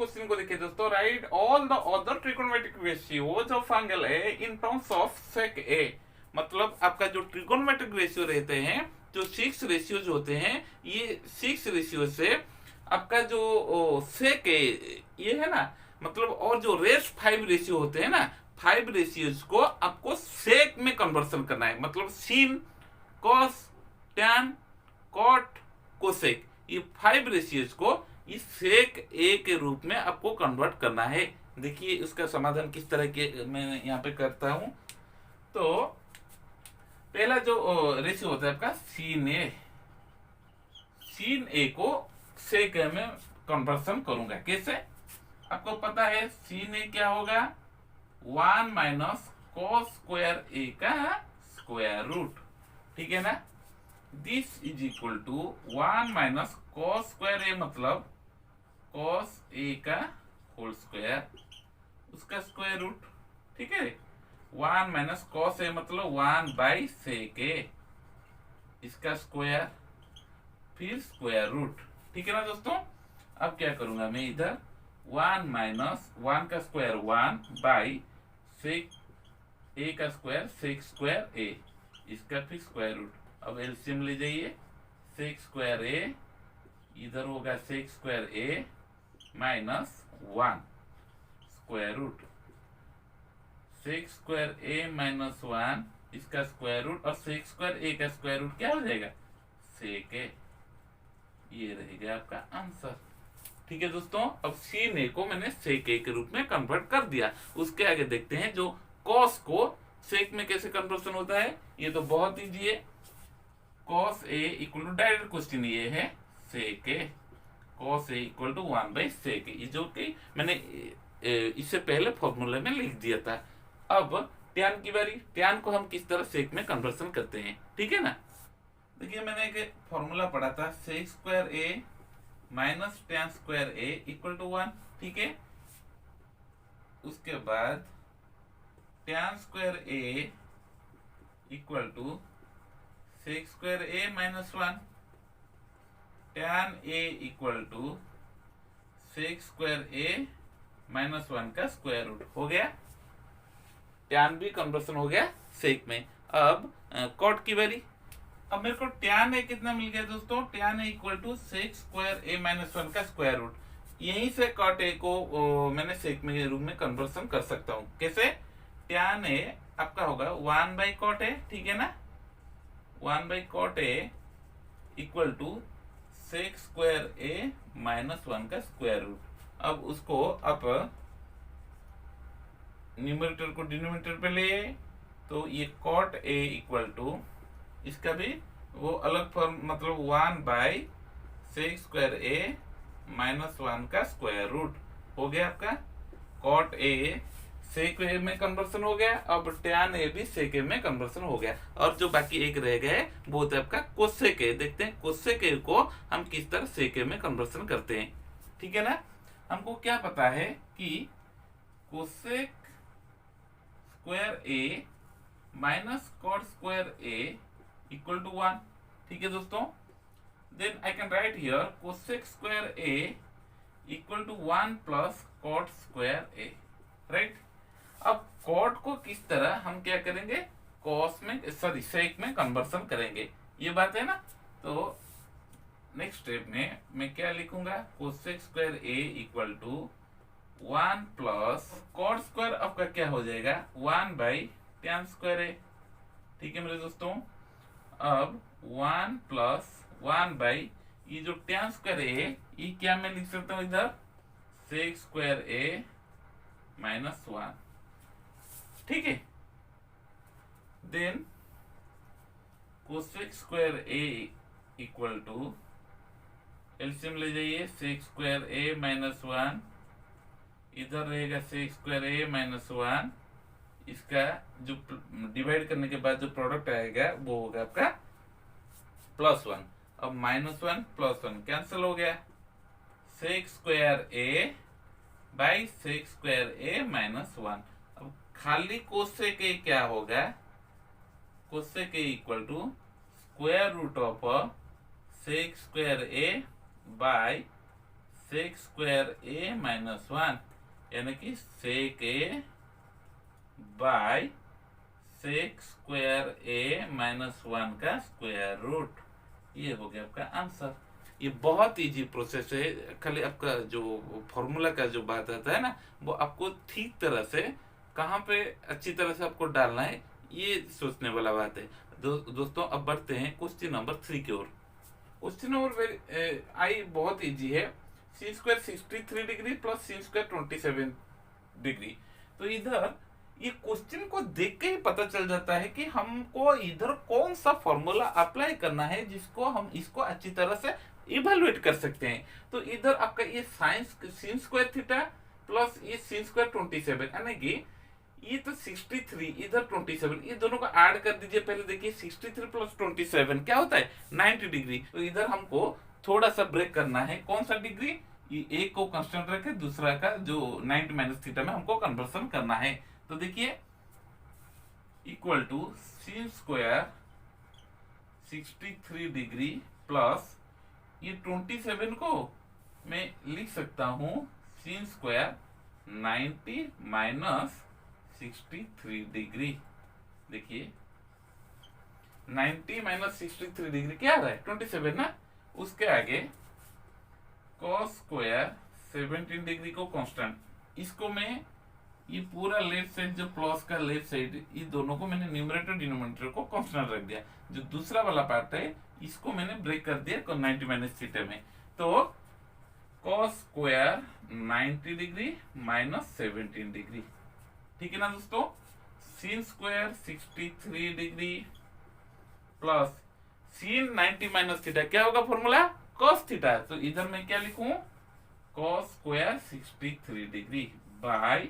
Question को देखिए दोस्तों, write all the other trigonometric ratios of angle A in terms of sec A. मतलब आपका जो ट्रिगोनोमेट्रिक रेशियो रहते हैं, जो 6 रेशियोज होते हैं, ये 6 रेशियो से आपका जो सेक ए ये है ना, मतलब और जो रेस 5 रेशियो होते हैं ना, 5 रेशियोज को आपको सेक में कन्वर्सन करना है। मतलब sin, cos, tan, cot, cosec, ये 5 रेशियोज को इस सेक ए के रूप में आपको कन्वर्ट करना है। देखिए इसका समाधान किस तरह के मैं यहाँ पे करता हूं। तो पहला जो रेशियो होता है आपका सीन ए, सीन ए को सेक ए में कन्वर्सन करूंगा। कैसे? आपको पता है सीन ए क्या होगा, 1 माइनस कॉस स्क्वायर ए का स्क्वायर रूट, ठीक है ना। This is equal to 1 minus cos square A, मतलब कॉस ए का होल स्क्वायर, उसका स्क्वायर रूट, ठीक है। 1 माइनस कॉस ए मतलब 1 बाई सेक ए, इसका स्क्वायर, फिर स्क्वायर रूट, ठीक है ना दोस्तों। अब क्या करूंगा मैं इधर 1 माइनस 1 का स्क्वायर 1 बाई सेक ए का स्क्वायर, सेक स्क्वायर ए, इसका फिर स्क्वायर रूट। अब एलसीएम ले जाइए, सेक स्क्वायर ए इधर होगा sec square A minus 1 square root, sec square A minus 1 इसका स्क्वायर रूट, और सेक स्क्वायर ए का स्क्वायर रूट क्या हो जाएगा, सेक ए। ये रहेगा आपका आंसर, ठीक है दोस्तों। अब सीन ए को मैंने सेक ए के रूप में कन्वर्ट कर दिया। उसके आगे देखते हैं जो कॉस को सेक में कैसे कन्वर्सन होता है। ये तो बहुत इजी है, cos A equal to, direct question ये है sec A, cos A equal to 1 by sec A, जो कि मैंने इससे पहले फॉर्मूले में लिख दिया था। अब टैन की बारी, टैन को हम किस तरह सेक में कन्वर्सन करते हैं, ठीक है ना। देखिए मैंने एक फॉर्मूला पढ़ा था, sec square A minus tan square A equal to 1, ठीक है। उसके बाद tan square A equal to sec square A minus 1, tan A equal to sec square A minus 1 का स्क्वायर रूट। हो गया, टैन भी कन्वर्सन हो गया सेक में। अब कॉट की बारी। अब मेरे को टैन ए कितना मिल गया दोस्तों, tan A equal to sec square A minus 1 का स्क्वायर रूट। यहीं से कॉट ए को मैंने सेक में रूप में कन्वर्सन कर सकता हूँ। कैसे? टैन ए आपका होगा 1 बाई कॉट ए, ठीक है ना, 1 by cot A equal to sec square A minus 1 का स्क्वायर रूट। अब उसको आप न्यूमरेटर को डिनोमिनेटर पे ले आए, तो ये कॉट ए इक्वल टू, इसका भी वो अलग फॉर्म, मतलब 1 by sec square A minus 1 का स्क्वायर रूट। हो गया आपका कॉट ए सेक ए में कन्वर्सन हो गया। अब टैन ए भी सेक ए में कन्वर्सन हो गया। और जो बाकी एक रह गए वो होता है आपका कोसेक ए। देखते हैं कोसेक ए को हम किस तरह सेक ए में कन्वर्सन करते हैं, ठीक है ना। हमको क्या पता है कि cosec square A minus cot square A equal to 1, ठीक है दोस्तों। Then I can write here cosec square A equal to 1 plus cot square A, right. अब कॉट को किस तरह हम क्या करेंगे, कॉस में, सॉरी सेक में कन्वर्सन करेंगे, ये बात है ना। तो नेक्स्ट स्टेप में मैं क्या लिखूंगा, cosec square A equal to 1 plus cot square आपका क्या हो जाएगा 1 बाई टैन स्क्वायर ए, ठीक है मेरे दोस्तों। अब 1 प्लस 1 बाई ये जो टैन स्क्वायर ए, ये क्या मैं लिख सकता हूं इधर, सेक स्क्वायर ए माइनस 1, ठीक है। Then cosec square A equal to, LCM ले जाइए, सेक स्क्वायर ए माइनस 1, इधर रहेगा सेक स्क्वायर ए माइनस 1, इसका जो डिवाइड करने के बाद जो प्रोडक्ट आएगा वो होगा आपका प्लस 1। अब माइनस 1 प्लस 1 कैंसिल हो गया, sec square A by sec square A minus 1। अब खाली कोसेक ए क्या होगा, cosec A equal to square root of sec square A by sec square A minus 1 यानी कि sec A by sec square A minus 1 का square root. ये हो गया आपका आंसर। ये बहुत इजी प्रोसेस है, खाली आपका जो फॉर्मूला का जो बात आता है ना, वो आपको ठीक तरह से कहाँ पे अच्छी तरह से आपको डालना है, ये सोचने वाला बात है। दोस्तों अब बढ़ते हैं क्वेश्चन नंबर 3 की ओर। क्वेश्चन नंबर आई बहुत इजी है। sin square 63 degree plus sin square 27 degree. तो इधर ये क्वेश्चन को देख के ही पता चल जाता है कि हमको इधर कौन सा फॉर्मूला अप्लाई करना है जिसको हम इसको अच्छी तरह से इवेलुएट कर सकते हैं। तो इधर आपका ये sin स्क्वायर थीटा प्लस ये sin स्क्वायर 27 यानी कि ये तो 63 इधर 27, ये दोनों को ऐड कर दीजिए। पहले देखिए 63 प्लस 27 क्या होता है 90 डिग्री। तो इधर हमको थोड़ा सा ब्रेक करना है। कौन सा डिग्री, ये एक को कांस्टेंट रखे, दूसरा का जो 90 माइनस थीटा में हमको कन्वर्सन करना है। तो देखिए equal to sin square 63 degree plus ये 27 को मैं लिख सकता हूं sin स्क्वायर 90 माइनस 63 डिग्री। देखिए 90 माइनस 63 डिग्री क्या आ रहा है 27 ना, उसके आगे cos स्क्वायर 17 डिग्री को कांस्टेंट, इसको मैं ये पूरा लेफ्ट साइड जो प्लस का लेफ्ट साइड, ये दोनों को मैंने न्यूमरेटर डिनोमिनेटर को कांस्टेंट रख दिया। जो दूसरा वाला पार्ट है इसको मैंने ब्रेक कर दिया 90 माइनस थीटा में। तो cos square 90 degree minus 17 degree, ठीक है ना दोस्तों। sin square 63 degree plus sin 90 minus theta क्या होगा फॉर्मूला cos थीटा। तो इधर मैं क्या लिखूं cos square 63 degree by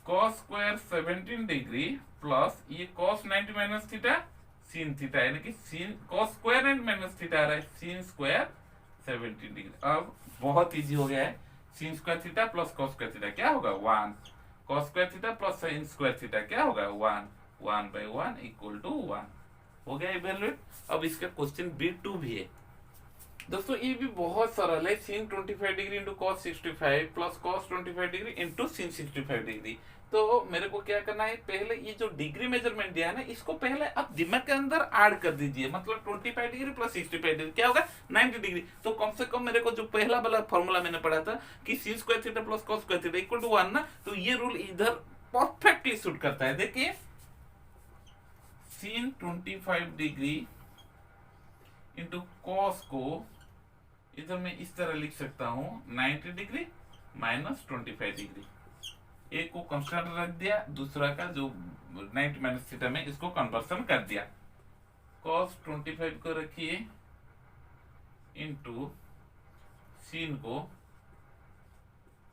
cos square 17 degree plus ये cos 90 minus theta sin theta, यानी कि sin cos square 90 minus theta आ रहा है sin स्क्वायर 17 डिग्री। अब बहुत इजी हो गया है। sin square theta plus cos square theta क्या होगा 1, cos square theta plus sin square theta क्या होगा 1, 1 by 1 इक्वल टू 1 हो गया इवेल्युएट। अब इसका क्वेश्चन B2 भी है दोस्तों, ये भी बहुत सरल है। sin 25 degree into cos 65 plus cos 25 degree into sin 65 degree. तो मेरे को क्या करना है, पहले ये जो डिग्री मेजरमेंट दिया है ना, इसको पहले आप दिमाग के अंदर ऐड कर दीजिए। मतलब 25 डिग्री प्लस 65 डिग्री क्या होगा 90 डिग्री। तो कम से कम मेरे को जो पहला वाला फॉर्मूला मैंने पढ़ा था कि sin square theta plus cos square theta equal to 1 ना, तो ये रूल इधर परफेक्टली सूट करता है। देखिए sin 25 डिग्री इंटू cos को इधर मैं इस तरह लिख सकता हूं 90 डिग्री माइनस 25 डिग्री। एक को कांस्टेंट रख दिया, दूसरा का जो 90 माइनस थीटा में इसको कन्वर्सन कर दिया। cos 25 को रखिए इंटू sin को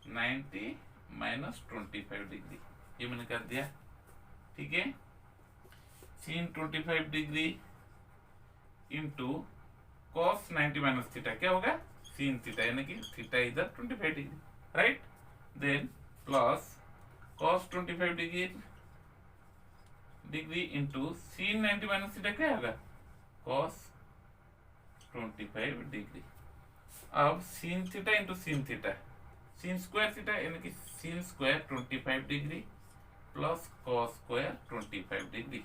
90 माइनस 25 डिग्री, ये मैंने कर दिया, ठीक है। sin 25 degree into cos 90 minus theta क्या होगा sin थीटा, यानी कि थीटा इधर 25 degree, right. Then plus cos 25 degree into sin 90 minus theta क्या होगा cos 25 डिग्री। अब sin theta into sin theta, sin square theta यानी कि sin square 25 degree plus cos square 25 degree,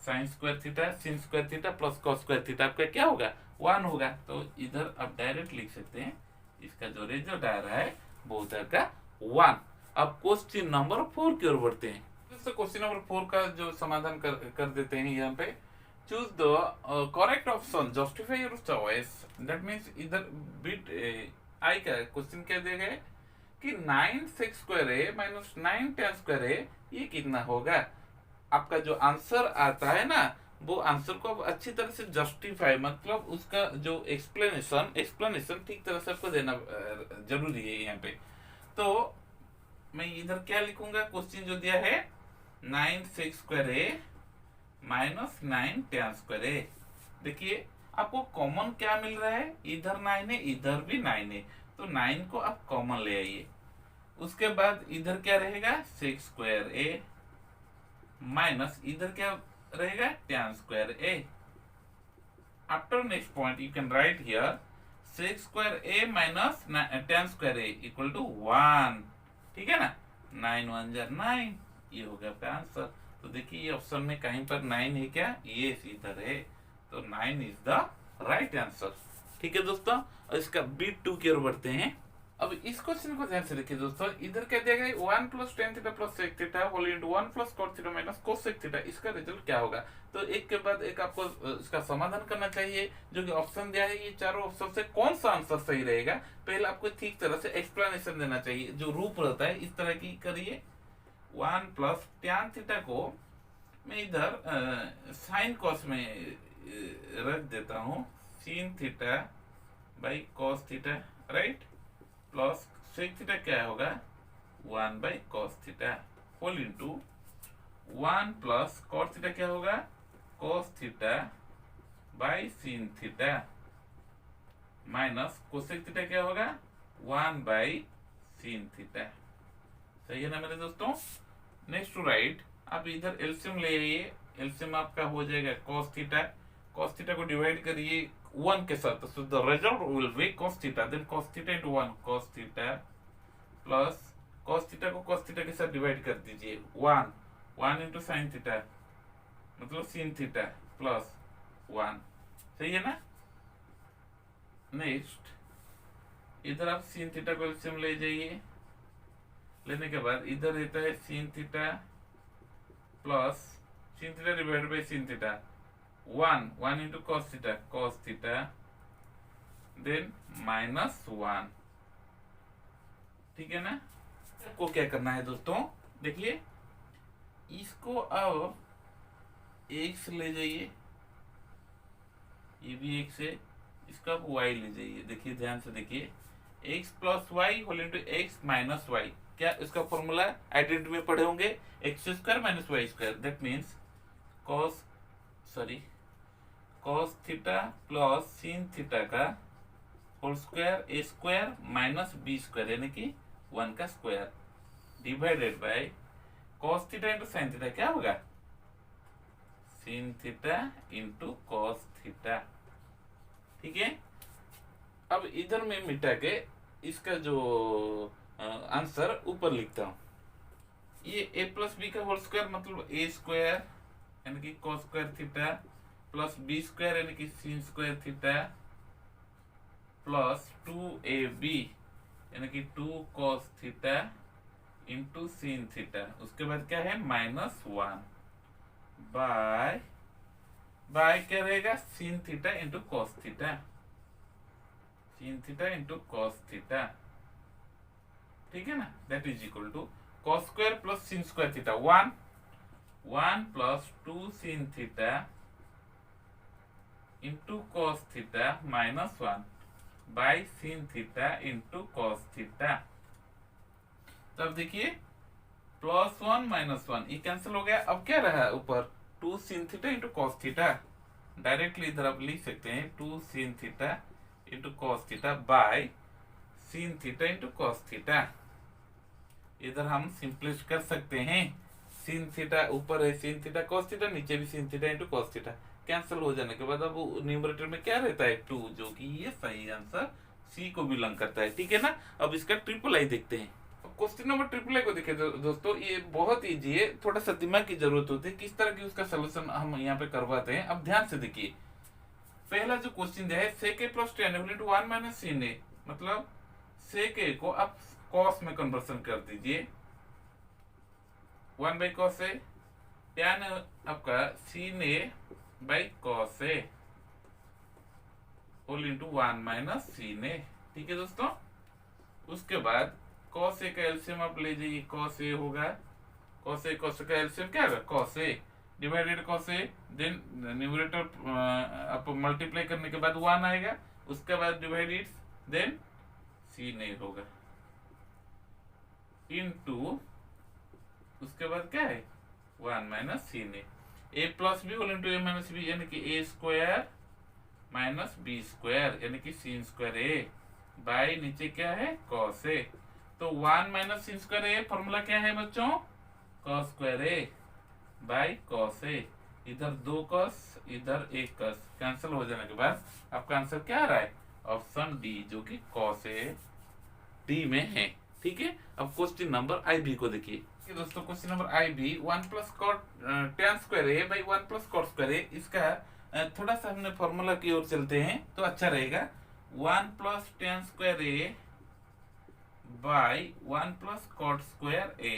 sin square theta sin square theta plus cos square theta आपका क्या होगा 1 होगा। तो इधर आप डायरेक्ट लिख सकते हैं, इसका जो रिजल्ट आ रहा है वो उधर का 1। अब क्वेश्चन नंबर 4 की ओर बढ़ते हैं। क्वेश्चन नंबर 4 का जो समाधान कर देते हैं यहाँ पे। Choose the correct option, justify your choice. That means इधर बिट आई का क्वेश्चन क्या दिया गया है कि 9 sec square A minus 9 tan square ए ये कितना होगा। आपका जो आंसर आता है ना, वो आंसर को अब अच्छी तरह से जस्टिफाई, मतलब उसका जो एक्सप्लेनेशन ठीक तरह से आपको देना जरूरी है यहाँ पे। तो मैं इधर क्या लिखूंगा, क्वेश्चन जो दिया है 9 sec square A minus 9 tan square A. देखिए आपको कॉमन क्या मिल रहा है, इधर 9 है इधर भी 9 है, तो 9 को आप कॉमन ले आइए। उसके बाद इधर क्या रहेगा sec स्क्वायर ए माइनस इधर क्या रहेगा tan square A. After next point you can write here sec square A minus tan square A equal to 1। ठीक है ना, 9 1 जा 9, ये हो गया आपका आंसर। तो देखिए ये ऑप्शन में कहीं पर 9 है क्या, ये इधर है, तो 9 इज द राइट आंसर। ठीक है दोस्तों, और इसका बीट 2 की ओर बढ़ते हैं। अब इस क्वेश्चन को ध्यान से देखिए दोस्तों, इधर क्या दिया गया 1 plus tan theta plus sec theta whole into 1 plus cot theta minus cosec theta, इसका रिजल्ट क्या होगा। तो एक के बाद एक आपको इसका समाधान करना चाहिए। जो कि ऑप्शन दिया है, ये चारों ऑप्शन से कौन सा आंसर सही रहेगा, पहले आपको ठीक तरह से एक्सप्लेनेशन देना चाहिए। जो रूप रहता है इस तरह की करिए। 1 प्लस टैन थीटा को मैं इधर साइन कॉस में रख देता हूँ, sin theta by cos theta, right, plus sec theta क्या होगा 1 by cos theta whole into 1 plus cot theta क्या होगा cos theta by sin theta minus cosec theta क्या होगा 1 बाई sin थीटा। सही है ना मेरे दोस्तों। नेक्स्ट टू राइट, आप इधर एलसीएम ले आइए। एलसीएम आपका हो जाएगा cos थीटा को डिवाइड करिए 1 के साथ, so the result will be cos theta, then cos theta into 1 cos theta plus cos theta को cos थीटा के साथ डिवाइड कर दीजिए 1 into sin थीटा मतलब sin थीटा प्लस 1। सही है ना। नेक्स्ट इधर आप sin थीटा को एलसीएम ले जाइए। लेने के बाद इधर रहता है sin theta plus sin theta divide by sin theta 1 into cos theta then minus 1। ठीक है ना। को क्या करना है दोस्तों, देखिए इसको अब x ले जाइए, ये भी x है, इसका आप y ले जाइए। देखिए ध्यान से देखिए, x plus Y whole into X minus Y, क्या इसका फॉर्मूला आइडेंटिटी में पढ़े होंगे, X square minus Y square, that means cos theta plus sin theta का whole square A square minus B square यानी कि 1 का square divided by cos theta into sin theta क्या होगा sin theta into cos theta. ठीक है। अब इधर में मिटा के इसका जो आंसर ऊपर लिखता हूं, ये a प्लस बी का होल स्क्वायर मतलब ए स्क्वायर यानी कि cos square theta plus B square यानी कि sin square theta plus 2ab यानी कि 2 cos theta into sin theta, उसके बाद क्या है माइनस 1 बाय क्या रहेगा sin theta into cos theta, sin theta into cos theta. ठीक है ना, that is equal to cos square plus sin square theta 1 plus 2 sin theta into cos theta minus 1 by sin theta into cos theta. तब देखिए plus 1 minus 1 ये cancel हो गया। अब क्या रहा ऊपर 2 sin theta into cos theta, directly इधर आप लिख सकते हैं 2 sin theta into cos theta by sin theta into cos theta. इधर हम सिंपलिस्ट कर सकते हैं, sin थीटा ऊपर है sin थीटा cos थीटा, नीचे भी sin theta into cos theta, cancel हो जाने के बाद अब न्यूमरेटर में क्या रहता है 2, जो कि ये सही आंसर सी को बिलोंग करता है। ठीक है ना। अब इसका ट्रिपल आई देखते हैं। क्वेश्चन नंबर ट्रिपल आई को देखिए दोस्तों, ये बहुत इजी है, थोड़ा सा दिमाग की जरूरत होती है किस तरह की उसका सोल्यूशन हम यहाँ पे करवाते हैं। अब ध्यान से देखिए, पहला जो क्वेश्चन दिया है sec a plus tan into 1 minus sin a, मतलब sec a को आप cos में कन्वर्सन कर दीजिए 1 बाई cos a, tan आपका sin a by cos a whole into 1 minus sin a। ठीक है दोस्तों। उसके बाद cos a का एलसीएम आप ले जाइए, cos a होगा cos a का एलसीएम क्या होगा cos a divided cos a, then numerator आप मल्टीप्लाई करने के बाद 1 आएगा, उसके बाद डिवाइडेड देन sin a होगा इनटू उसके बाद क्या है 1 minus sin a plus B whole into a minus B यानी कि a square minus B square यानी कि sin स्क्वायर a बाई नीचे क्या है cos a, तो 1 minus sin square a formula क्या है बच्चों cos square a by cos a, इधर 2 cos इधर 1 cos, कैंसिल हो जाने के बाद आपका आंसर क्या आ रहा है ऑप्शन डी जो कि कॉस ए डी में है। ठीक है, अब क्वेश्चन नंबर आई बी को देखिए। दोस्तों question number I B 1 plus cot tan square A by 1 plus cot square A, इसका थोड़ा सा हमने फॉर्मूला की ओर चलते हैं तो अच्छा रहेगा। 1 plus tan square A by 1 plus cot square A,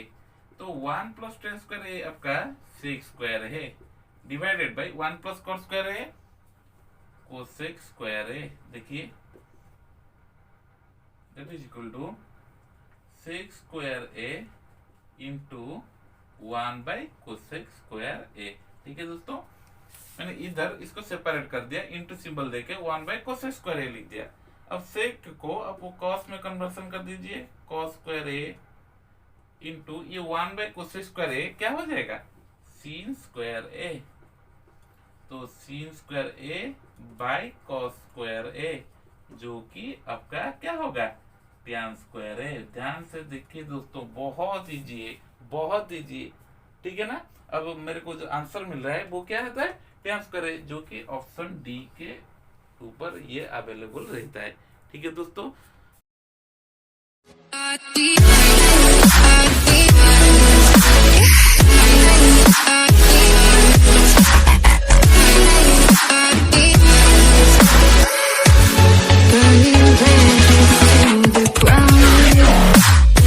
तो 1 प्लस tan स्क्वायर ए आपका सेक स्क्वायर है, divided by 1 plus cot square A cosec square A. देखिए that is equal to sec square A into 1 by cosec square A. ठीक है दोस्तों, मैंने इधर इसको सेपरेट कर दिया, इंटू सिंबल देके 1 बाई कोसेक स्क्वायर ए लिख दिया। अब सेक को अब वो कॉस में कन्वर्सन कर दीजिए, कॉस स्क्वायर ए इंटू ये 1 बाई कोसेक स्क्वायर ए क्या हो जाएगा, सीन स्क्वायर ए। तो sin square A by cos square A जो कि आपका क्या होगा, tan स्क्वायर है। ध्यान से देखिए दोस्तों, बहुत इजी है, बहुत इजी है। ठीक है ना। अब मेरे को जो आंसर मिल रहा है वो क्या रहता है, tan स्क्वायर है, जो कि ऑप्शन डी के ऊपर ये अवेलेबल रहता है। ठीक है दोस्तों। I